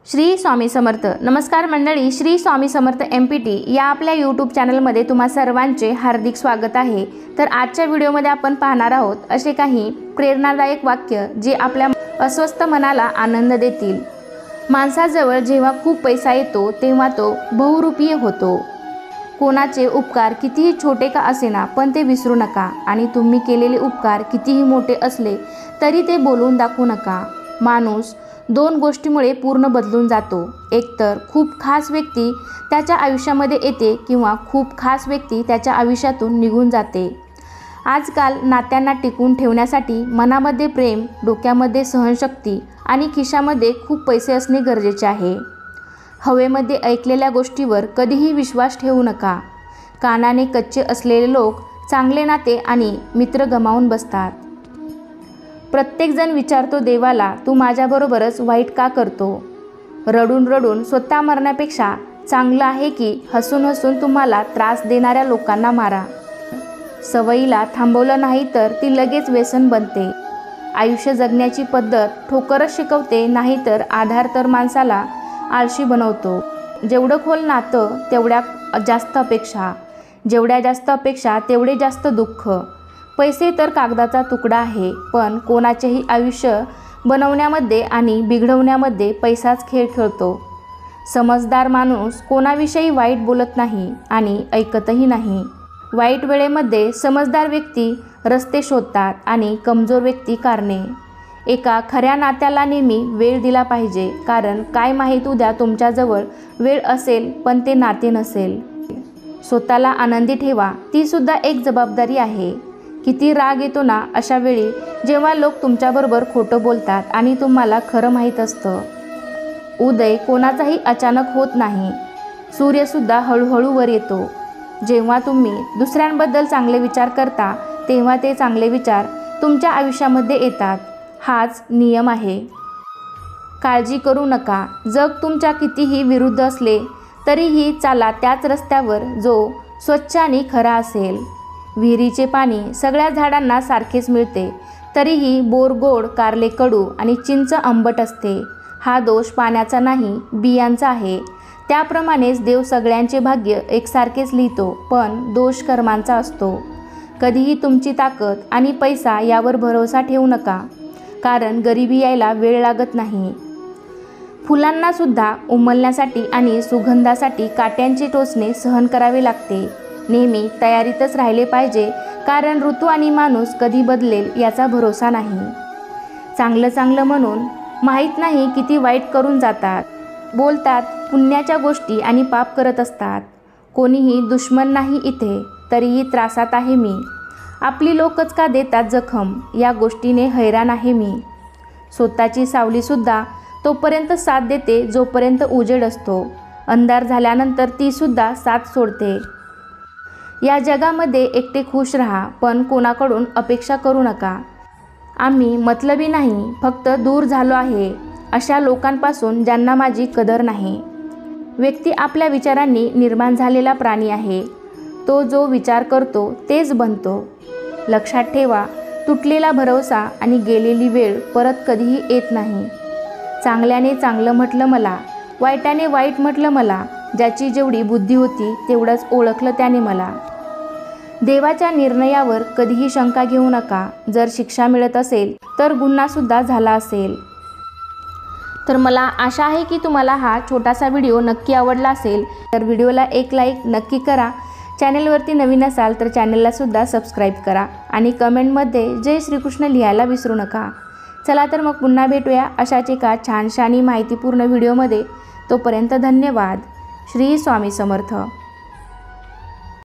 श्री स्वामी समर्थ. नमस्कार मंडळी, श्री स्वामी समर्थ MPT या आपल्या यूट्यूब चॅनलमध्ये तुम्हा सर्वांचे हार्दिक स्वागत आहे. तर आजच्या व्हिडिओमध्ये आपण पाहणार आहोत असे काही प्रेरणादायक वाक्य जे आपल्या अस्वस्थ मनाला आनंद देतील. माणसाजवळ जेव्हा खूप पैसा येतो तेव्हा तो बहुरूपीय होतो. कोणाचे उपकार कितीही छोटे का असेना पण ते विसरू नका आणि तुम्ही केलेले उपकार कितीही मोठे असले तरी ते बोलून दाखवू नका. माणूस दोन गोष्टीमुळे पूर्ण बदलून जातो. एकतर खूप खास व्यक्ती त्याच्या आयुष्यामध्ये येते किंवा खूप खास व्यक्ती त्याच्या आयुष्यातून निघून जाते. आजकाल नात्यांना टिकवून ठेवण्यासाठी मनामध्ये प्रेम, डोक्यामध्ये सहनशक्ती आणि खिशामध्ये खूप पैसे असणे गरजेचे आहे. हवेमध्ये ऐकलेल्या गोष्टीवर कधीही विश्वास ठेवू नका. कानाने कच्चे असलेले लोक चांगले नाते आणि मित्र गमावून बसतात. प्रत्येकजण विचारतो देवाला, तू माझ्याबरोबरच वाईट का करतो? रडून रडून स्वतः मरण्यापेक्षा चांगलं आहे की हसून हसून तुम्हाला त्रास देणाऱ्या लोकांना मारा. सवयीला थांबवलं नाही तर ती लगेच व्यसन बनते. आयुष्य जगण्याची पद्धत ठोकरच शिकवते, नाहीतर आधार तर माणसाला आळशी बनवतो. जेवढं खोल नातं तेवढ्या जास्त अपेक्षा, जेवढ्या जास्त अपेक्षा तेवढे जास्त दुःख. पैसे तर कागदाचा तुकडा आहे, पण कोणाचेही आयुष्य बनवण्यामध्ये आणि बिघडवण्यामध्ये पैसाच खेळ खेळतो. समजदार माणूस कोणाविषयी वाईट बोलत नाही आणि ऐकतही नाही. वाईट वेळेमध्ये समजदार व्यक्ती रस्ते शोधतात आणि कमजोर व्यक्ती कारणे. एका खऱ्या नात्याला नेहमी वेळ दिला पाहिजे, कारण काय माहीत उद्या तुमच्याजवळ वेळ असेल पण ते नाते नसेल. स्वतःला आनंदी ठेवा, ती सुद्धा एक जबाबदारी आहे. किती राग येतो ना अशा वेळी जेव्हा लोक तुमच्याबरोबर खोटं बोलतात आणि तुम्हाला खरं माहीत असतं. उदय कोणाचाही अचानक होत नाही, सूर्यसुद्धा हळूहळू वर येतो. जेव्हा तुम्ही दुसऱ्यांबद्दल चांगले विचार करता तेव्हा ते चांगले विचार तुमच्या आयुष्यामध्ये येतात. हाच नियम आहे. काळजी करू नका. जग तुमच्या कितीही विरुद्ध असले तरीही चाला त्याच रस्त्यावर जो स्वच्छ आणि खरा असेल. विहिरीचे पाणी सगळ्या झाडांना सारखेच मिळते, तरीही बोर गोड, कारले कडू आणि चिंच आंबट असते. हा दोष पाण्याचा नाही, बियांचा आहे. त्याप्रमाणेच देव सगळ्यांचे भाग्य एकसारखेच लिहितो, पण दोष कर्मांचा असतो. कधीही तुमची ताकद आणि पैसा यावर भरोसा ठेवू नका, कारण गरिबी यायला वेळ लागत नाही. फुलांनासुद्धा उमलण्यासाठी आणि सुगंधासाठी काट्यांचे टोचणे सहन करावे लागते. नेहमी तयारीतच राहिले पाहिजे, कारण ऋतू आणि माणूस कधी बदलेल याचा भरोसा नाही. चांगलं चांगलं म्हणून माहीत नाही किती वाईट करून जातात. बोलतात पुण्याच्या गोष्टी आणि पाप करत असतात. कोणीही दुश्मन नाही इथे, तरीही त्रासात आहे मी. आपली लोकच का देतात जखम, या गोष्टीने हैराण आहे मी. स्वतःची सावलीसुद्धा तोपर्यंत साथ देते जोपर्यंत उजेड असतो. अंधार झाल्यानंतर तीसुद्धा साथ सोडते. या जगामध्ये एकटे खुश राहा, पण कोणाकडून अपेक्षा करू नका. आम्ही मतलबी नाही, फक्त दूर झालो आहे अशा लोकांपासून ज्यांना माझी कदर नाही. व्यक्ती आपल्या विचारांनी निर्माण झालेला प्राणी आहे. तो जो विचार करतो तेच बनतो. लक्षात ठेवा, तुटलेला भरवसा आणि गेलेली वेळ परत कधीही येत नाही. चांगल्याने चांगलं म्हटलं मला, वाईटाने वाईट म्हटलं मला. ज्याची जेवढी बुद्धी होती तेवढंच ओळखलं त्याने मला. देवाच्या निर्णयावर कधीही शंका घेऊ नका. जर शिक्षा मिळत असेल तर गुन्हासुद्धा झाला असेल. तर मला आशा आहे की तुम्हाला हा छोटासा व्हिडिओ नक्की आवडला असेल. तर व्हिडिओला एक लाईक नक्की करा. चॅनलवरती नवीन असाल तर चॅनललासुद्धा सबस्क्राईब करा आणि कमेंटमध्ये जय श्रीकृष्ण लिहायला विसरू नका. चला तर मग पुन्हा भेटूया अशाच एका छानशा आणि माहितीपूर्ण व्हिडिओमध्ये. तोपर्यंत धन्यवाद. श्री स्वामी समर्थ.